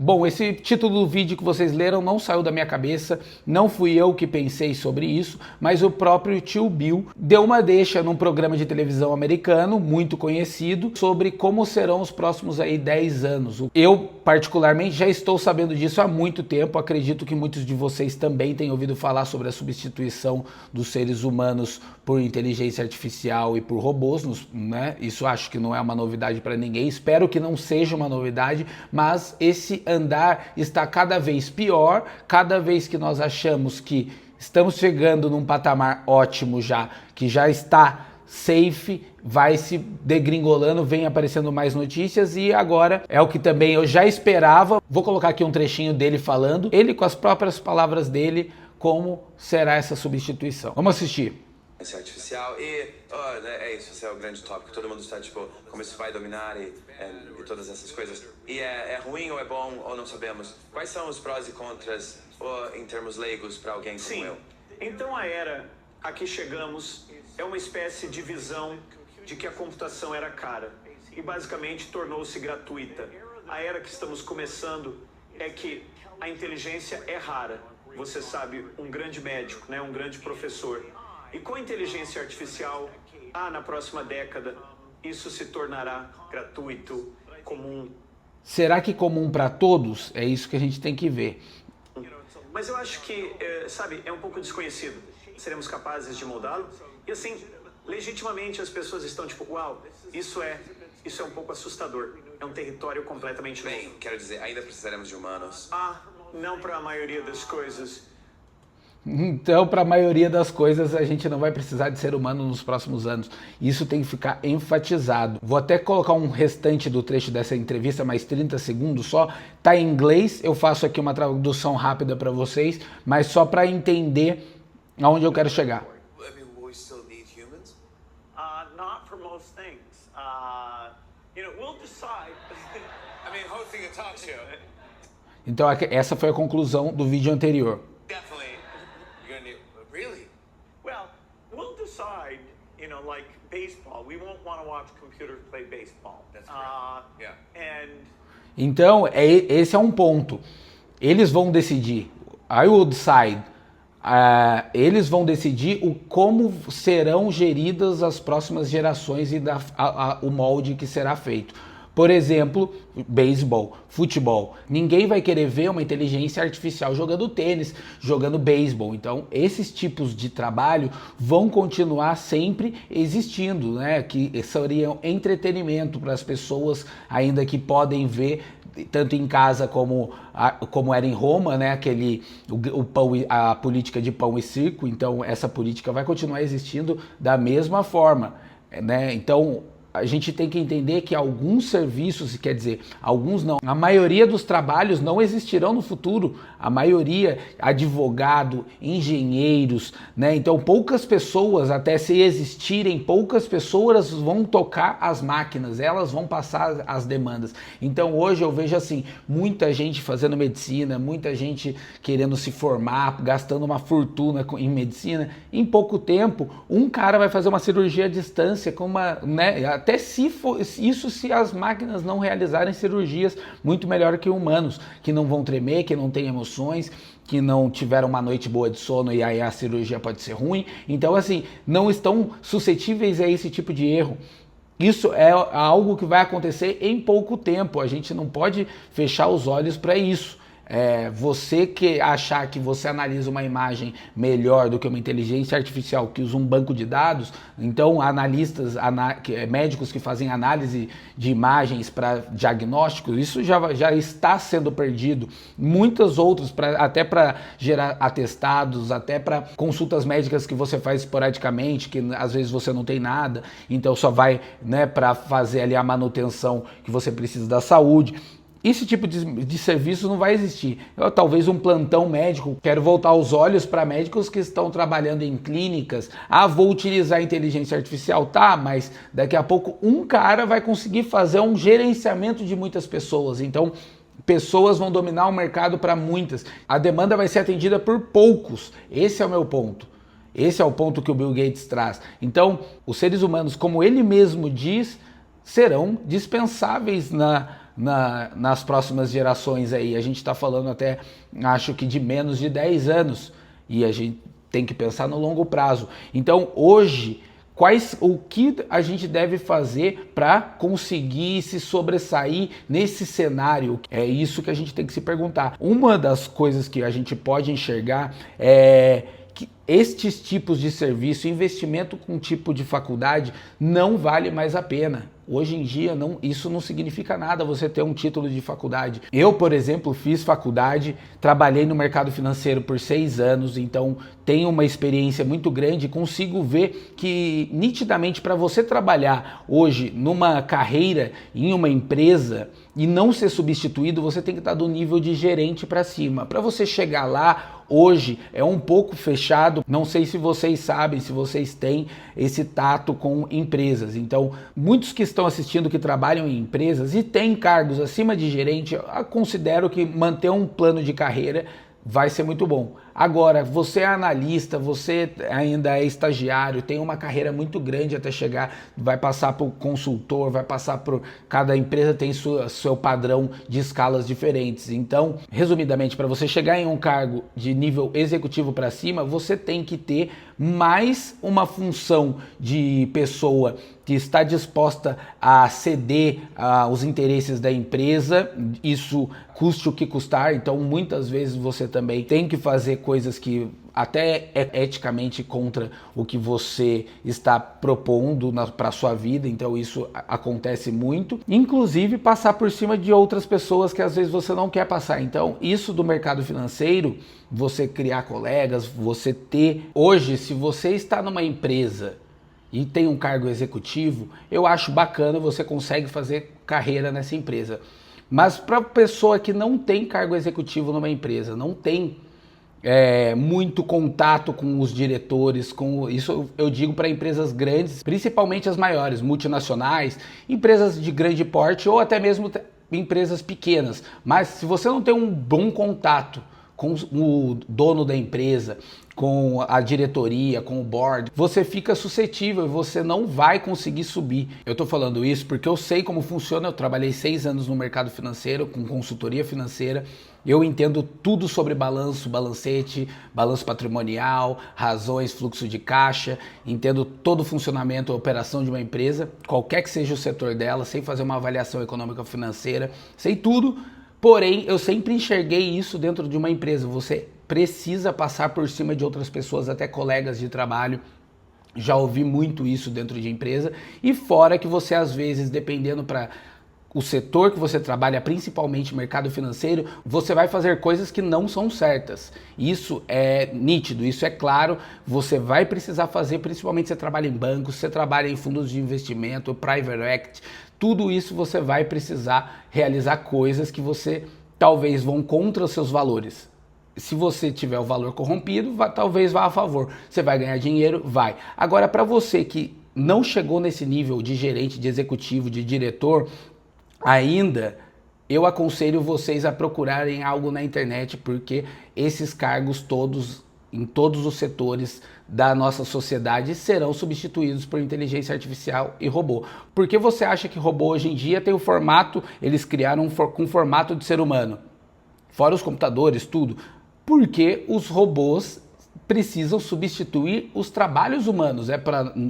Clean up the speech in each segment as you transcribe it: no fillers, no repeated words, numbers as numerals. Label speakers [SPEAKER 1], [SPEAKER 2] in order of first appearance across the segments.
[SPEAKER 1] Bom, esse título do vídeo que vocês leram não saiu da minha cabeça, não fui eu que pensei sobre isso, mas o próprio tio Bill deu uma deixa num programa de televisão americano, muito conhecido, sobre como serão os próximos aí 10 anos. Eu, particularmente, já estou sabendo disso há muito tempo, acredito que muitos de vocês também têm ouvido falar sobre a substituição dos seres humanos por inteligência artificial e por robôs, né? Isso acho que não é uma novidade para ninguém, espero que não seja uma novidade, mas esse andar está cada vez pior, cada vez que nós achamos que estamos chegando num patamar ótimo já, que já está safe, vai se degringolando, vem aparecendo mais notícias e agora é o que também eu já esperava. Vou colocar aqui um trechinho dele falando, ele com as próprias palavras dele, como será essa substituição. Vamos assistir.
[SPEAKER 2] Artificial e é isso, esse é o grande tópico, todo mundo está tipo, como isso vai dominar e todas essas coisas. E é ruim ou é bom ou não sabemos? Quais são os prós e contras em termos leigos para alguém como eu?
[SPEAKER 3] Então a era a que chegamos é uma espécie de visão de que a computação era cara e basicamente tornou-se gratuita. A era que estamos começando é que a inteligência é rara. Você sabe, um grande médico, né, um grande professor. E com a inteligência artificial, na próxima década, isso se tornará gratuito, comum.
[SPEAKER 1] Será que comum para todos? É isso que a gente tem que ver.
[SPEAKER 3] Mas eu acho que, sabe, é um pouco desconhecido. Seremos capazes de moldá-lo? E assim, legitimamente as pessoas estão tipo, uau, isso é um pouco assustador. É um território completamente novo.
[SPEAKER 2] Bem, quero dizer, ainda precisaremos de humanos.
[SPEAKER 3] Não para a maioria das coisas.
[SPEAKER 1] Então, para a maioria das coisas, a gente não vai precisar de ser humano nos próximos anos. Isso tem que ficar enfatizado. Vou até colocar um restante do trecho dessa entrevista, mais 30 segundos só. Tá em inglês, eu faço aqui uma tradução rápida para vocês, mas só para entender aonde eu quero chegar.
[SPEAKER 3] Not for most things. We'll decide.
[SPEAKER 2] Hosting a talk show.
[SPEAKER 1] Então, essa foi a conclusão do vídeo anterior.
[SPEAKER 2] Really?
[SPEAKER 3] Well, we'll decide, like baseball. We won't want to watch computers play baseball.
[SPEAKER 2] That's right.
[SPEAKER 1] Então, esse é um ponto. Eles vão decidir. I will decide. Eles vão decidir como serão geridas as próximas gerações e o molde que será feito. Por exemplo, beisebol, futebol. Ninguém vai querer ver uma inteligência artificial jogando tênis, jogando beisebol. Então, esses tipos de trabalho vão continuar sempre existindo, né? Que seriam entretenimento para as pessoas ainda que podem ver tanto em casa como era em Roma, né? A política de pão e circo. Então, essa política vai continuar existindo da mesma forma, né? Então, a gente tem que entender que alguns serviços, quer dizer, alguns não, a maioria dos trabalhos não existirão no futuro, a maioria, advogado, engenheiros, né? Então poucas pessoas, até se existirem, poucas pessoas vão tocar as máquinas, elas vão passar as demandas. Então hoje eu vejo assim, muita gente fazendo medicina, muita gente querendo se formar, gastando uma fortuna em medicina, em pouco tempo, um cara vai fazer uma cirurgia à distância com uma, né? Até se as máquinas não realizarem cirurgias muito melhor que humanos, que não vão tremer, que não têm emoções, que não tiveram uma noite boa de sono e aí a cirurgia pode ser ruim. Então, assim, não estão suscetíveis a esse tipo de erro. Isso é algo que vai acontecer em pouco tempo. A gente não pode fechar os olhos para isso. Você que achar que você analisa uma imagem melhor do que uma inteligência artificial que usa um banco de dados, então analistas, médicos que fazem análise de imagens para diagnósticos, isso já está sendo perdido. Muitas outras, até para gerar atestados, até para consultas médicas que você faz esporadicamente, que às vezes você não tem nada, então só vai, né, para fazer ali a manutenção que você precisa da saúde. Esse tipo de serviço não vai existir. Talvez um plantão médico, quero voltar os olhos para médicos que estão trabalhando em clínicas. Vou utilizar a inteligência artificial, tá, mas daqui a pouco um cara vai conseguir fazer um gerenciamento de muitas pessoas. Então, pessoas vão dominar o mercado para muitas. A demanda vai ser atendida por poucos. Esse é o meu ponto. Esse é o ponto que o Bill Gates traz. Então, os seres humanos, como ele mesmo diz, serão dispensáveis nas próximas gerações aí. A gente está falando até, acho que de menos de 10 anos, e a gente tem que pensar no longo prazo. Então, hoje, o que a gente deve fazer para conseguir se sobressair nesse cenário? É isso que a gente tem que se perguntar. Uma das coisas que a gente pode enxergar é que estes tipos de serviço, investimento com tipo de faculdade, não vale mais a pena. Hoje em dia, isso não significa nada você ter um título de faculdade. Eu, por exemplo, fiz faculdade, trabalhei no mercado financeiro por 6 anos, então tenho uma experiência muito grande, consigo ver que nitidamente para você trabalhar hoje numa carreira em uma empresa e não ser substituído, você tem que estar do nível de gerente para cima. Para você chegar lá, hoje é um pouco fechado. Não sei se vocês sabem, se vocês têm esse tato com empresas. Então, muitos que estão assistindo que trabalham em empresas e têm cargos acima de gerente, eu considero que manter um plano de carreira vai ser muito bom. Agora, você é analista, você ainda é estagiário, tem uma carreira muito grande até chegar, vai passar por consultor, vai passar por... Cada empresa tem seu padrão de escalas diferentes. Então, resumidamente, para você chegar em um cargo de nível executivo para cima, você tem que ter mais uma função de pessoa que está disposta a ceder aos interesses da empresa, isso custe o que custar. Então, muitas vezes você também tem que fazer coisas que até é eticamente contra o que você está propondo para a sua vida, então isso acontece muito. Inclusive passar por cima de outras pessoas que às vezes você não quer passar. Então isso do mercado financeiro, você criar colegas, você ter... Hoje, se você está numa empresa e tem um cargo executivo, eu acho bacana, você consegue fazer carreira nessa empresa. Mas para a pessoa que não tem cargo executivo numa empresa, não tem muito contato com os diretores, isso eu digo para empresas grandes, principalmente as maiores, multinacionais, empresas de grande porte ou até mesmo empresas pequenas. Mas se você não tem um bom contato com o dono da empresa, com a diretoria, com o board, você fica suscetível e você não vai conseguir subir. Eu tô falando isso porque eu sei como funciona, eu trabalhei 6 anos no mercado financeiro, com consultoria financeira, eu entendo tudo sobre balanço, balancete, balanço patrimonial, razões, fluxo de caixa, entendo todo o funcionamento, a operação de uma empresa, qualquer que seja o setor dela, sem fazer uma avaliação econômica financeira, sei tudo. Porém, eu sempre enxerguei isso dentro de uma empresa. Você precisa passar por cima de outras pessoas, até colegas de trabalho. Já ouvi muito isso dentro de empresa. E fora que você, às vezes, dependendo para o setor que você trabalha, principalmente mercado financeiro, você vai fazer coisas que não são certas. Isso é nítido, isso é claro. Você vai precisar fazer, principalmente se você trabalha em bancos, se você trabalha em fundos de investimento, private equity, tudo isso você vai precisar realizar coisas que você talvez vão contra os seus valores. Se você tiver o valor corrompido, talvez vá a favor. Você vai ganhar dinheiro? Vai. Agora, para você que não chegou nesse nível de gerente, de executivo, de diretor, ainda, eu aconselho vocês a procurarem algo na internet, porque esses cargos todos, em todos os setores da nossa sociedade, serão substituídos por inteligência artificial e robô. Por que você acha que robô hoje em dia tem o formato, eles criaram com formato de ser humano? Fora os computadores, tudo. Porque os robôs precisam substituir os trabalhos humanos,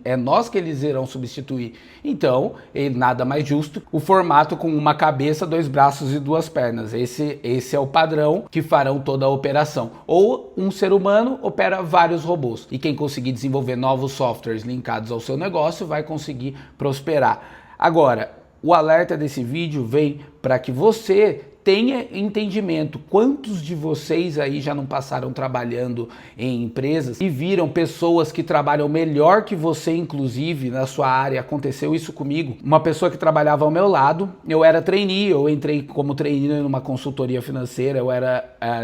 [SPEAKER 1] é nós que eles irão substituir. Então, nada mais justo, o formato com uma cabeça, 2 braços e 2 pernas. Esse é o padrão que farão toda a operação. Ou um ser humano opera vários robôs. E quem conseguir desenvolver novos softwares linkados ao seu negócio vai conseguir prosperar. Agora, o alerta desse vídeo vem para que você tenha entendimento. Quantos de vocês aí já não passaram trabalhando em empresas e viram pessoas que trabalham melhor que você, inclusive, na sua área? Aconteceu isso comigo. Uma pessoa que trabalhava ao meu lado, eu era trainee, eu entrei como trainee numa consultoria financeira, eu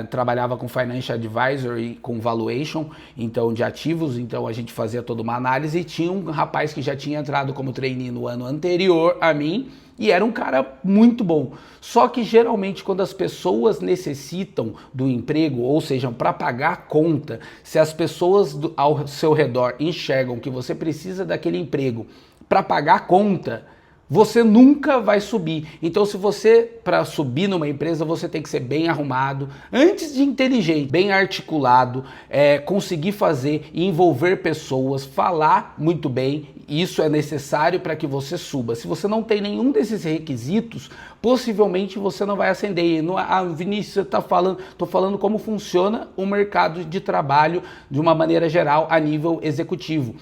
[SPEAKER 1] trabalhava com financial advisor e com valuation, então de ativos, então a gente fazia toda uma análise e tinha um rapaz que já tinha entrado como trainee no ano anterior a mim, e era um cara muito bom. Só que geralmente quando as pessoas necessitam do emprego, ou seja, para pagar a conta, se as pessoas ao seu redor enxergam que você precisa daquele emprego para pagar a conta, você nunca vai subir. Então, se você, para subir numa empresa, você tem que ser bem arrumado, antes de inteligente, bem articulado, conseguir fazer e envolver pessoas, falar muito bem. Isso é necessário para que você suba. Se você não tem nenhum desses requisitos, possivelmente você não vai ascender. Vinícius, você está falando, estou falando como funciona o mercado de trabalho de uma maneira geral a nível executivo.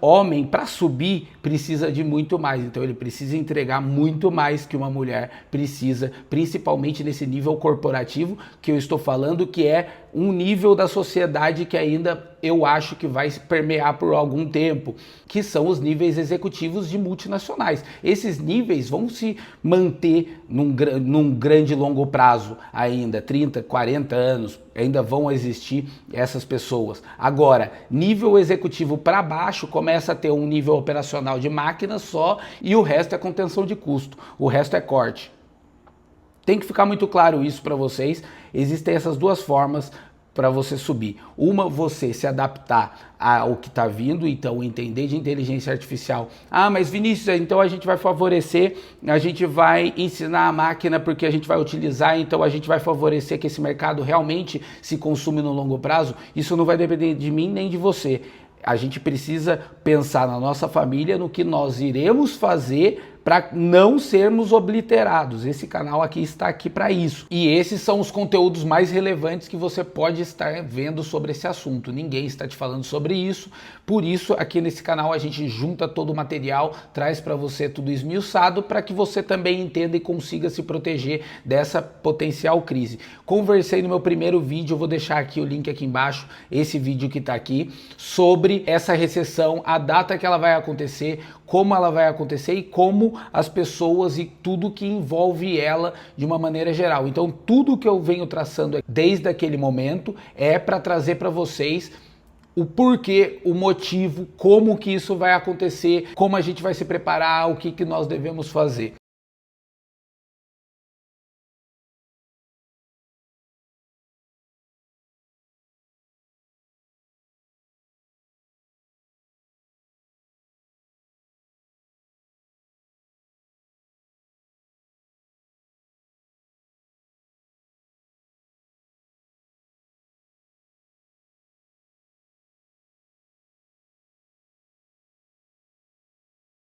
[SPEAKER 1] Homem, para subir, precisa de muito mais, então ele precisa entregar muito mais que uma mulher precisa, principalmente nesse nível corporativo que eu estou falando, que é um nível da sociedade que ainda eu acho que vai permear por algum tempo, que são os níveis executivos de multinacionais. Esses níveis vão se manter num grande longo prazo ainda, 30, 40 anos, ainda vão existir essas pessoas. Agora, nível executivo para baixo começa a ter um nível operacional de máquina só e o resto é contenção de custo, o resto é corte. Tem que ficar muito claro isso para vocês. Existem essas duas formas para você subir. Uma, você se adaptar ao que está vindo, então entender de inteligência artificial. Ah, mas Vinícius, então a gente vai favorecer, a gente vai ensinar a máquina porque a gente vai utilizar, então a gente vai favorecer que esse mercado realmente se consuma no longo prazo. Isso não vai depender de mim nem de você. A gente precisa pensar na nossa família, no que nós iremos fazer para não sermos obliterados. Esse canal aqui está aqui para isso. E esses são os conteúdos mais relevantes que você pode estar vendo sobre esse assunto. Ninguém está te falando sobre isso. Por isso, aqui nesse canal a gente junta todo o material, traz para você tudo esmiuçado para que você também entenda e consiga se proteger dessa potencial crise. Conversei no meu primeiro vídeo, eu vou deixar aqui o link aqui embaixo, esse vídeo que está aqui, sobre essa recessão, a data que ela vai acontecer, como ela vai acontecer e como as pessoas e tudo que envolve ela de uma maneira geral. Então, tudo que eu venho traçando desde aquele momento é para trazer para vocês o porquê, o motivo, como que isso vai acontecer, como a gente vai se preparar, o que nós devemos fazer.